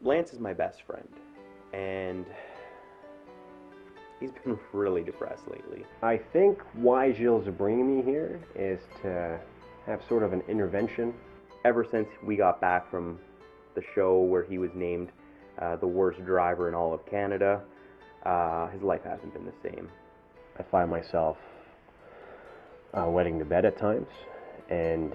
Lance is my best friend, and he's been really depressed lately. I think why Gilles is bringing me here is to have sort of an intervention. Ever since we got back from the show where he was named the worst driver in all of Canada, his life hasn't been the same. I find myself wetting the bed at times, and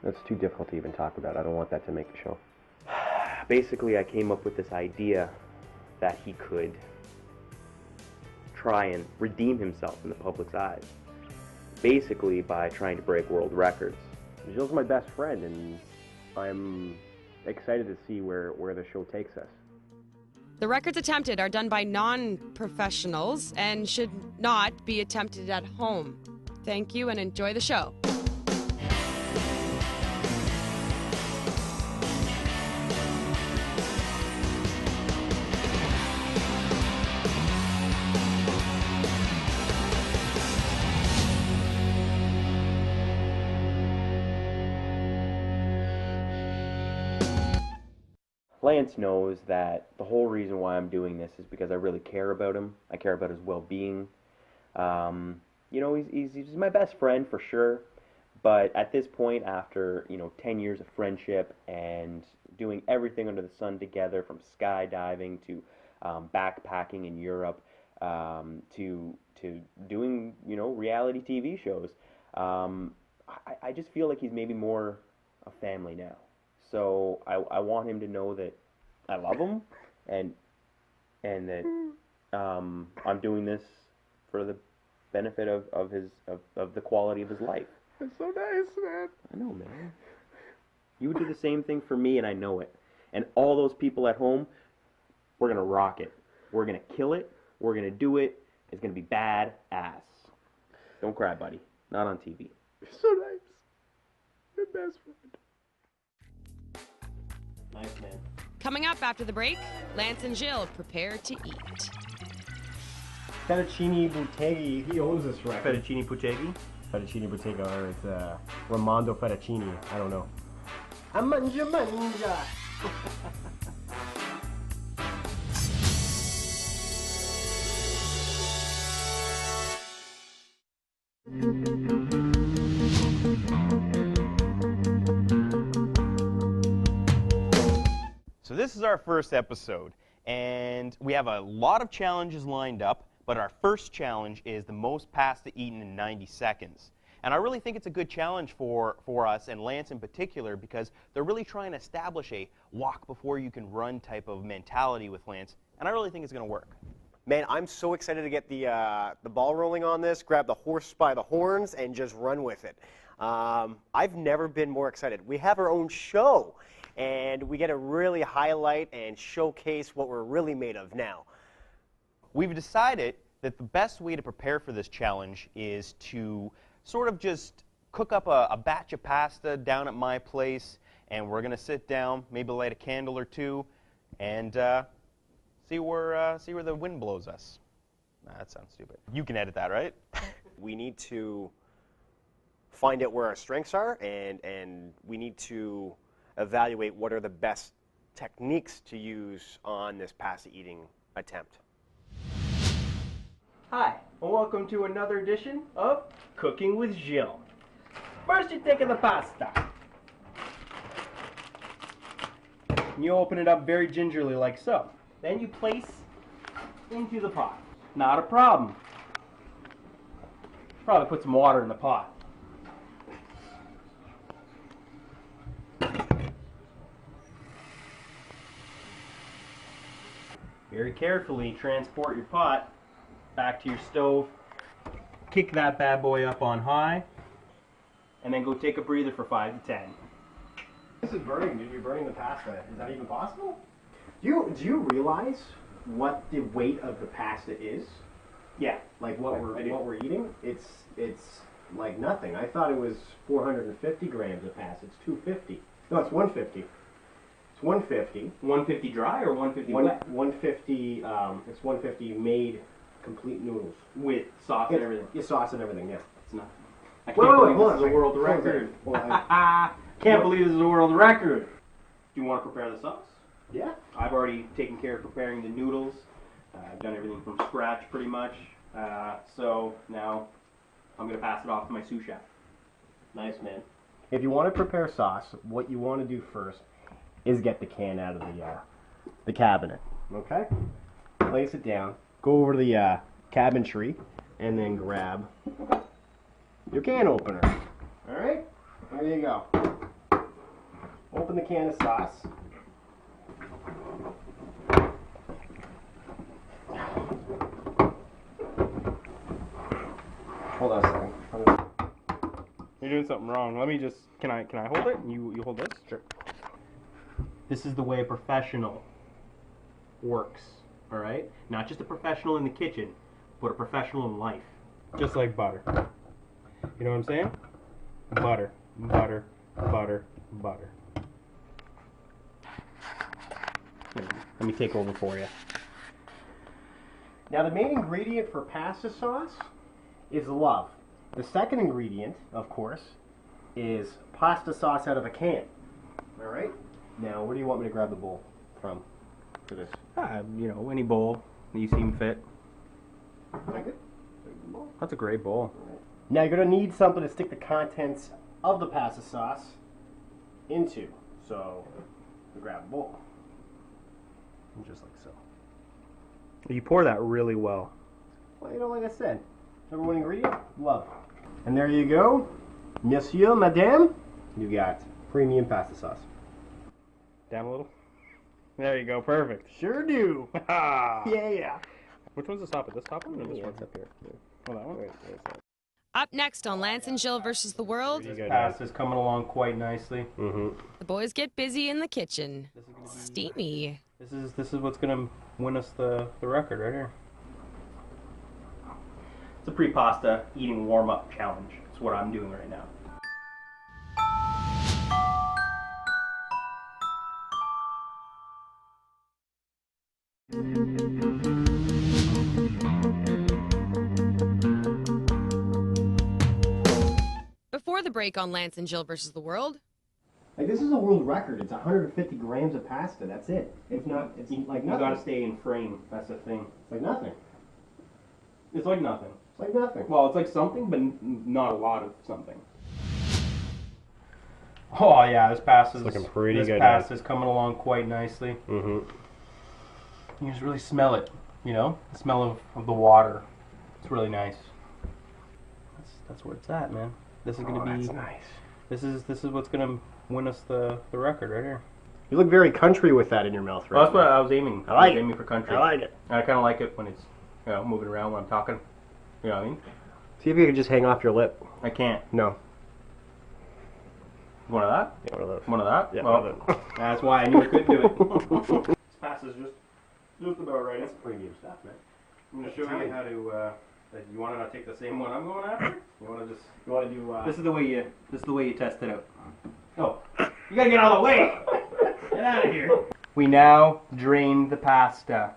that's too difficult to even talk about. I don't want that to make the show. Basically, I came up with this idea that he could try and redeem himself in the public's eyes, basically by trying to break world records. Gilles is my best friend, and I'm excited to see where the show takes us. The records attempted are done by non-professionals and should not be attempted at home. Thank you and enjoy the show. Lance knows that the whole reason why I'm doing this is because I really care about him. I care about his well-being. You know, he's my best friend for sure. But at this point, after 10 years of friendship and doing everything under the sun together, from skydiving to backpacking in Europe, to doing reality TV shows, I just feel like he's maybe more a family now. So I want him to know that I love him, and that I'm doing this for the benefit of the quality of his life. It's so nice, man. I know, man. You would do the same thing for me, and I know it. And all those people at home, we're gonna rock it. We're gonna kill it. We're gonna do it. It's gonna be bad ass. Don't cry, buddy. Not on TV. You're so nice. Your best friend. Nice, man. Coming up after the break, Lance and Gilles prepare to eat. Fettuccine Butteghi. He owns this record. Fettuccine Butteghi? Fettuccine Butteghi, or it's Ramondo Fettuccine. I don't know. Manja. So this is our first episode, and we have a lot of challenges lined up, but our first challenge is the most pasta eaten in 90 seconds. And I really think it's a good challenge for us, and Lance in particular, because they're really trying to establish a walk before you can run type of mentality with Lance, and I really think it's going to work. Man, I'm so excited to get the ball rolling on this, grab the horse by the horns, and just run with it. I've never been more excited. We have our own show, and we get to really highlight and showcase what we're really made of now. We've decided that the best way to prepare for this challenge is to sort of just cook up a batch of pasta down at my place, and we're going to sit down, maybe light a candle or two, and see where the wind blows us. Nah, that sounds stupid. You can edit that, right? We need to find out where our strengths are, and we need to evaluate what are the best techniques to use on this pasta eating attempt. Hi, and welcome to another edition of Cooking with Gilles. First you take the pasta. And you open it up very gingerly like so. Then you place into the pot. Not a problem. Probably put some water in the pot. Very carefully transport your pot back to your stove, kick that bad boy up on high, and then go take a breather for 5 to 10. This is burning, dude. You're burning the pasta. Is that even possible? Do you realize what the weight of the pasta is? Yeah. Like what we're eating? It's like nothing. I thought it was 450 grams of pasta. It's 250. No, it's 150. It's 150. 150 dry or 150 wet? 150. It's 150 made complete noodles With sauce and everything. Yeah, sauce and everything. Yeah. It's not. I can't Wait, believe hold this on is a a world second. Hold on a record. second. Hold on. Can't believe this is a world record. Do you want to prepare the sauce? Yeah. I've already taken care of preparing the noodles. I've done everything from scratch pretty much. So now I'm going to pass it off to my sous chef. Nice, man. If you want to prepare sauce, what you want to do first is get the can out of the cabinet. Okay? Place it down. Go over to the cabinetry and then grab your can opener. All right? There you go. Open the can of sauce. Hold on a second. You're doing something wrong. Let me just, can I hold it? You hold this? Sure. This is the way a professional works, all right? Not just a professional in the kitchen, but a professional in life. Just like butter. You know what I'm saying? Butter, butter, butter, butter. Let me take over for you. Now the main ingredient for pasta sauce is love. The second ingredient, of course, is pasta sauce out of a can. All right? Now, where do you want me to grab the bowl from for this? You know, any bowl that you seem fit. Like it? That's a great bowl. Now you're going to need something to stick the contents of the pasta sauce into. So, you grab a bowl. Just like so. You pour that really well. Well, you know, like I said, number one ingredient, love. And there you go. Monsieur, madame, you got premium pasta sauce. Down a little. There you go. Perfect. Sure do. Yeah. Which one's the top? This top one or this Yeah, one? it's up here. Oh, that one? Up next on Lance and Gilles versus the world, This pasta's coming along quite nicely. Mm-hmm. the boys get busy in the kitchen. Steamy. This is what's gonna win us the record right here. It's a pre-pasta eating warm-up challenge. That's what I'm doing right now. Before the break on Lance and Gilles versus the world, Like, this is a world record. It's 150 grams of pasta. That's it. It's not. It's like You nothing. gotta stay in frame. That's the thing. It's like nothing. It's like nothing. It's like nothing. Well, it's like something, but not a lot of something. Oh yeah, this pasta's looking pretty this good, pasta's coming along quite nicely. Mm-hmm. You just really smell it, you know, the smell of the water. It's really nice. That's where it's at, man. This is gonna be. That's nice. This is what's gonna win us the record right here. You look very country with that in your mouth, right? Well, that's what I was aiming. I like was it. aiming for country. I like it. And I kind of like it when it's, you know, moving around when I'm talking. You know what I mean? See if you can just hang off your lip. I can't. No. One of that? Yeah, one of those. One of that? Yeah, Well, one of those. that's why I knew I couldn't do it. This pasta's just about right. That's premium stuff, man. I'm going to show you how to. You want to take the same one I'm going after? You want to just? You want to do? This is the way you test it out. Oh, you gotta get out of the way. Get out of here. We now drain the pasta.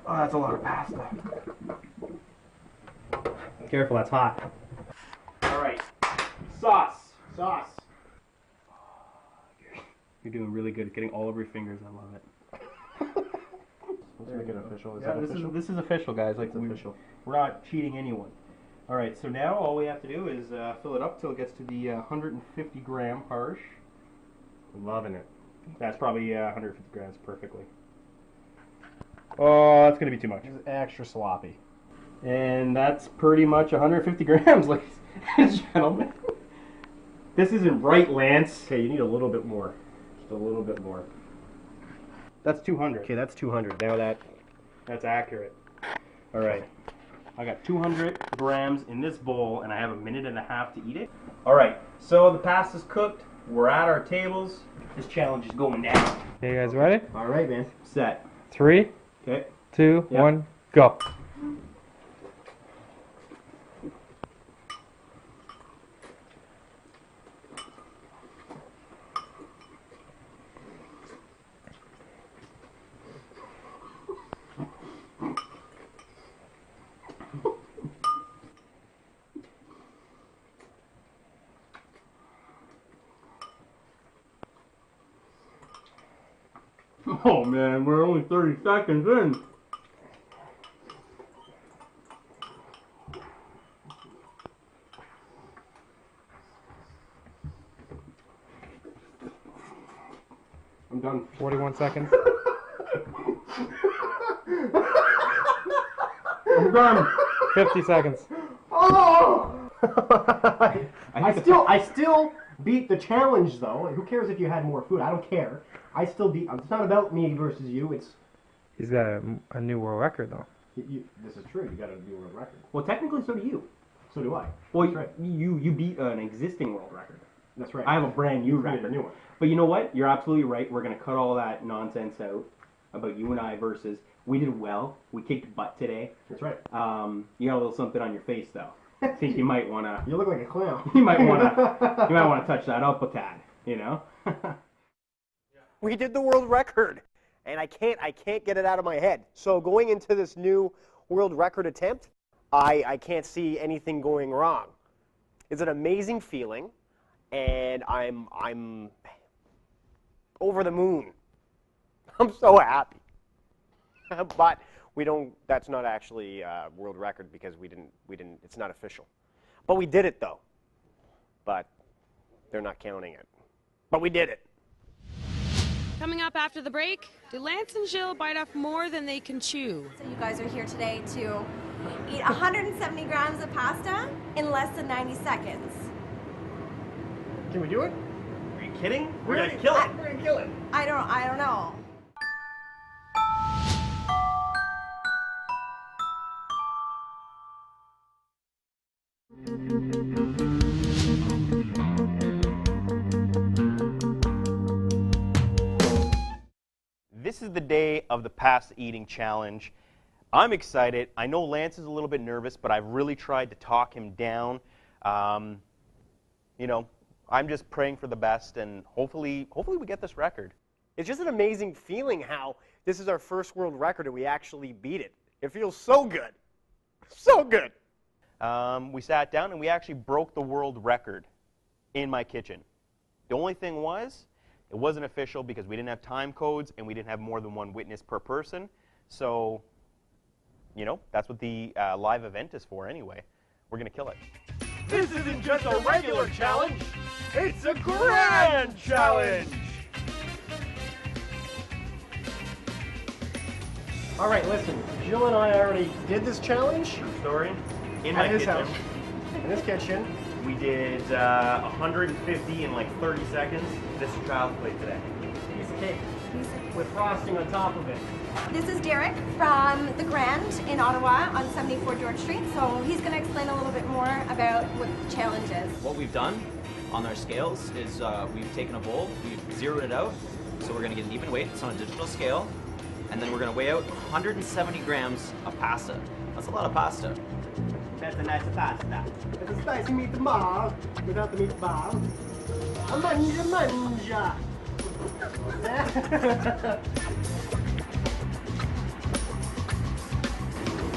Oh, that's a lot of pasta. Careful, that's hot. All right, sauce. Sauce. You're doing really good at getting all over your fingers. I love it. Let's make it official. Is Yeah, that this official? is official, guys. Like It's official. we're not cheating anyone. All right, so now all we have to do is fill it up till it gets to the 150 gram parish. Loving it. That's probably 150 grams perfectly. Oh, that's gonna be too much. It's extra sloppy. And that's pretty much 150 grams, ladies and gentlemen. This isn't right, Lance. Okay, you need a little bit more. Just a little bit more. That's 200. Okay, that's 200. Now That's accurate. All right. I got 200 grams in this bowl, and I have a minute and a half to eat it. All right. So the pasta's cooked. We're at our tables. This challenge is going down. Okay, you guys ready? All right, man. Set. 3, Okay. 2, Yeah. 1, go. Oh man, we're only 30 seconds in. I'm done. 41 seconds. I'm done. 50 seconds. Oh! I still beat the challenge though. Who cares if you had more food? I don't care. I still beat. It's not about me versus you. It's He's got a new world record though. this is true. You got a new world record. Well, technically, so do you. So do I. Well, That's right. you beat an existing world record. That's right. I have a brand new created record. a new one. But you know what? You're absolutely right. We're going to cut all that nonsense out about you and I versus we did well. We kicked butt today. That's right. You got a little something on your face though. I think you might want to. You look like a clown. You might want to touch that up a tad. You know. We did the world record, and I can't get it out of my head. So going into this new world record attempt, I can't see anything going wrong. It's an amazing feeling, and I'm over the moon. I'm so happy. But we don't. That's not actually a world record because we didn't. It's not official. But we did it though. But they're not counting it. But we did it. Coming up after the break, do Lance and Gilles bite off more than they can chew? So you guys are here today to eat 170 grams of pasta in less than 90 seconds. Can we do it? Are you kidding? We're gonna kill it. We're gonna kill it. I don't know. This is the day of the pasta eating challenge. I'm excited. I know Lance is a little bit nervous, but I've really tried to talk him down. You know, I'm just praying for the best, and hopefully we get this record. It's just an amazing feeling how this is our first world record and we actually beat it. It feels so good. So good. We sat down and we actually broke the world record in my kitchen. The only thing was, it wasn't official because we didn't have time codes and we didn't have more than one witness per person. So, you know, that's what the live event is for anyway. We're going to kill it. This isn't just a regular challenge, it's a grand challenge! All right, listen. Jill and I already did this challenge True story. In at my his kitchen, house. In his kitchen. we did 150 in like 30 seconds. This is child's play today. Piece of cake with frosting on top of it. This is Derek from the Grand in Ottawa on 74 George Street. So he's going to explain a little bit more about what the challenge is. What we've done on our scales is we've taken a bowl, we've zeroed it out, so we're going to get an even weight. It's on a digital scale, and then we're going to weigh out 170 grams of pasta. That's a lot of pasta. That's a nice pasta. It's a spicy meatball without the meatball. A manja.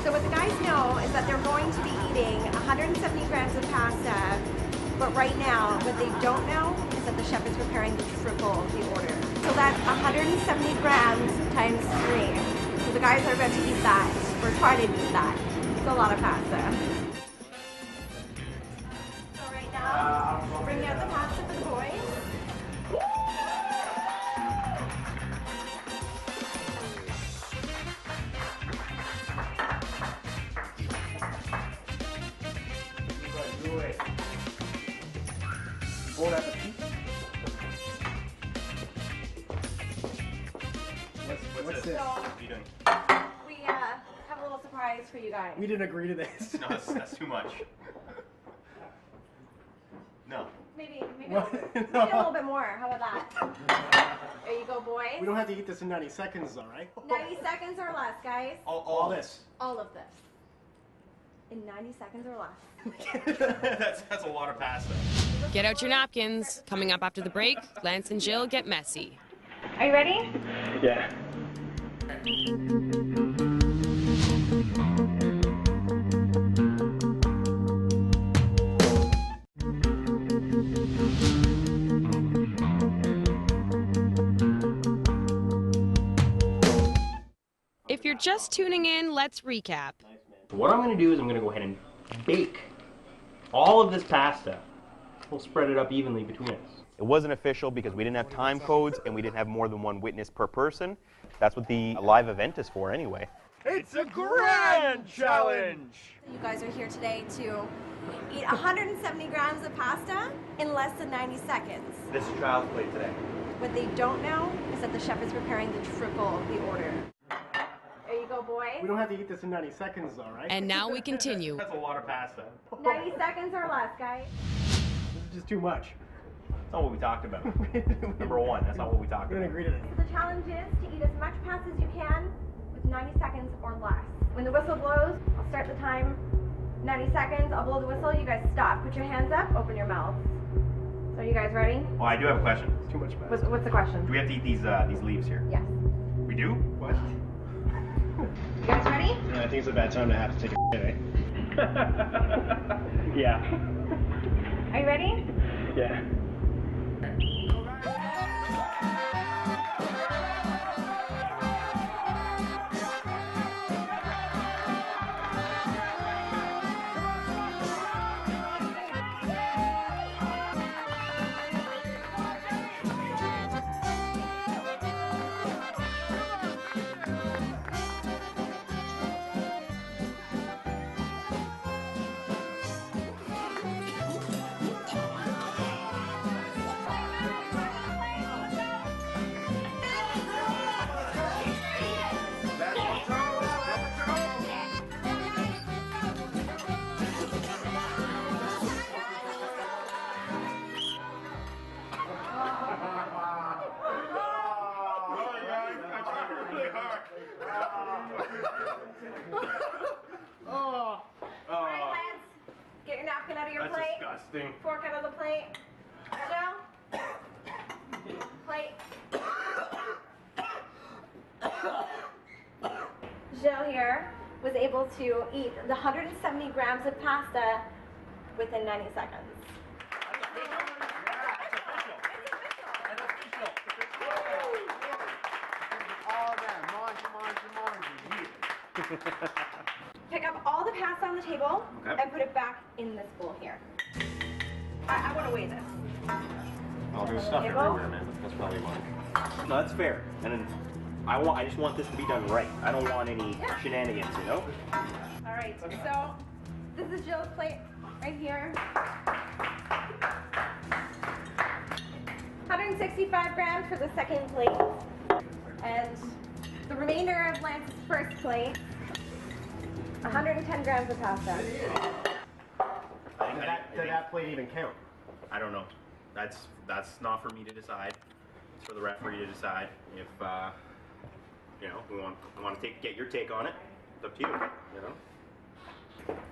So what the guys know is that they're going to be eating 170 grams of pasta, but right now what they don't know is that the chef is preparing to triple the order. So that's 170 grams times 3. So the guys are about to eat that, or try to eat that. It's a lot of pasta. So right now, bring out the pasta for the boys. Bon appetit. What's this? So we have a little surprise for you guys. We didn't agree to this. No, that's too much. No. Maybe What? a little bit more. How about that? There you go, boys. We don't have to eat this in 90 seconds, though, right? 90 seconds or less, guys. All this. All of this. In 90 seconds or less. that's a lot of pasta. Get out your napkins. Coming up after the break, Lance and Gilles get messy. Are you ready? Yeah. you're just tuning in, let's recap. So what I'm going to do is I'm going to go ahead and bake all of this pasta. We'll spread it up evenly between us. It wasn't official because we didn't have time codes and we didn't have more than one witness per person. That's what the live event is for anyway. It's a grand challenge! You guys are here today to eat 170 grams of pasta in less than 90 seconds. This is child's play today. What they don't know is that the chef is preparing the triple of the order. There you go, boy. We don't have to eat this in 90 seconds, though, right? And now we continue. That's a lot of pasta. 90 seconds or less, guys. This is just too much. That's not what we talked about. Number one, that's not what we talked We're gonna about. agree to this. So the challenge is to eat as much pasta as you can with 90 seconds or less. When the whistle blows, I'll start the time. 90 seconds, I'll blow the whistle, you guys stop. Put your hands up, open your mouths. So are you guys ready? Oh, I do have a question. It's too much pasta. What's the question? Do we have to eat these leaves here? Yes. We do? What? You guys ready? I think it's a bad time to have to take a shit, eh? Yeah. Are you ready? Yeah. Alright, Lance. Get your napkin out of your plate. Disgusting. Fork out of the plate. Joe. Plate. Joe here was able to eat the 170 grams of pasta within 90 seconds. Pick up all the pasta on the table and put it back in this bowl here. I want to weigh this. Oh, there's stuff Table? everywhere, man. That's probably why. No, that's fair. And then I just want this to be done right. I don't want any shenanigans, you know? All right, so this is Jill's plate right here. 165 grams for the second plate. And the remainder of Lance's first plate, 110 grams of pasta. Did that plate even count? I don't know. That's not for me to decide. It's for the referee to decide. If you know, we want to get your take on it. It's up to you. You know.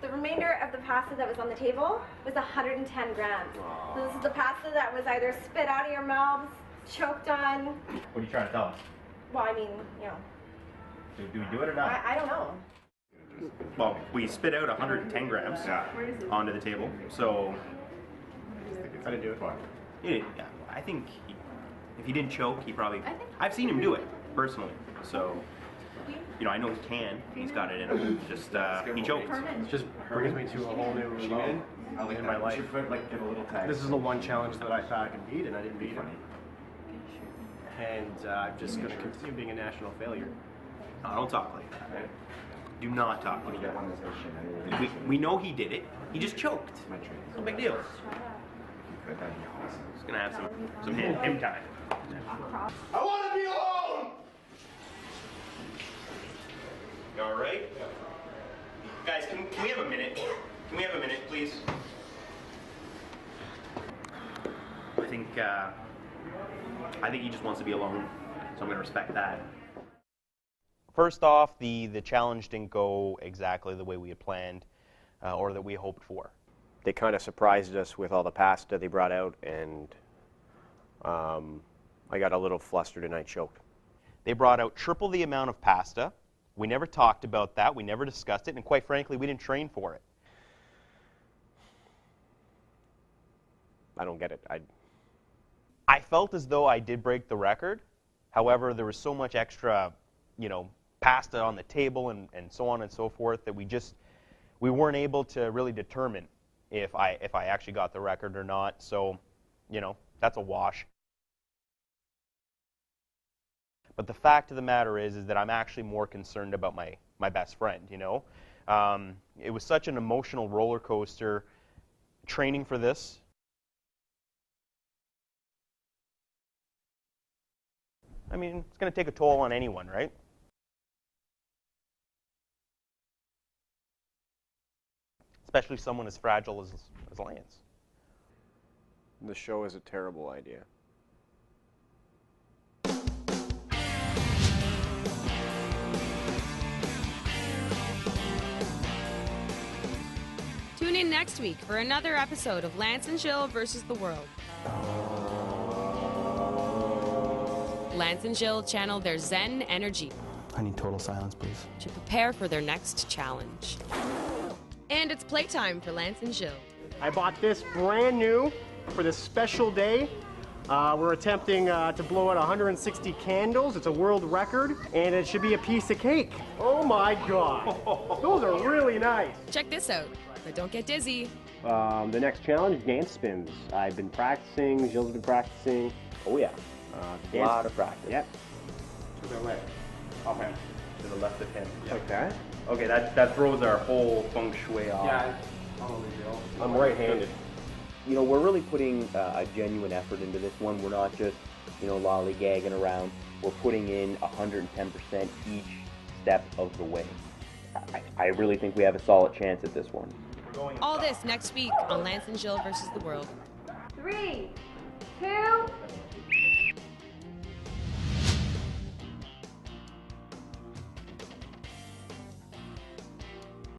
The remainder of the pasta that was on the table was 110 grams. So this is the pasta that was either spit out of your mouths, choked on. What are you trying to tell us? Well, I mean, you know, Do we do it or not? I don't know. Well, we spit out 110 grams onto the table. So I didn't do it. yeah, I think if he didn't choke, he probably. I've seen him do it personally. So you know, I know he can. He's got it in him. Just he choked. It just brings me to a whole new level in my life. This is the one challenge that I thought I could beat, and I didn't beat it. And I'm just going to continue being a national failure. No, don't talk like that. Right? Do not talk like that. We know he did it. He just choked. No big deal. He's gonna have some him time. I want to be alone! You all right? Guys, can we have a minute? Can we have a minute, please? I think he just wants to be alone, so I'm gonna respect that. First off, the challenge didn't go exactly the way we had planned or that we hoped for. They kind of surprised us with all the pasta they brought out, and I got a little flustered and I choked. They brought out triple the amount of pasta. We never talked about that. We never discussed it. And quite frankly, we didn't train for it. I don't get it. I felt as though I did break the record. However, there was so much extra, pasta on the table and so on and so forth that we weren't able to really determine if I actually got the record or not. So, you know, that's a wash. But the fact of the matter is that I'm actually more concerned about my best friend, you know. It was such an emotional roller coaster training for this. I mean, it's going to take a toll on anyone, right? Especially someone as fragile as Lance. The show is a terrible idea. Tune in next week for another episode of Lance and Gilles versus the world. Lance and Gilles channel their Zen energy I need total silence, please. to prepare for their next challenge. And it's playtime for Lance and Gilles. I bought this brand new for this special day. We're attempting to blow out 160 candles. It's a world record, and it should be a piece of cake. Oh my God. Those are really nice. Check this out, but don't get dizzy. The next challenge, dance spins. I've been practicing, Gilles has been practicing. Oh yeah, a Dance. lot of practice. Yep. To the left of him. To the left of him. Okay. Okay, that throws our whole feng shui off. Yeah, probably Bill. I'm right-handed. You know, we're really putting a genuine effort into this one. We're not just, you know, lollygagging around. We're putting in 110% each step of the way. I really think we have a solid chance at this one. All this next week on Lance and Gilles versus the world. 3, 2,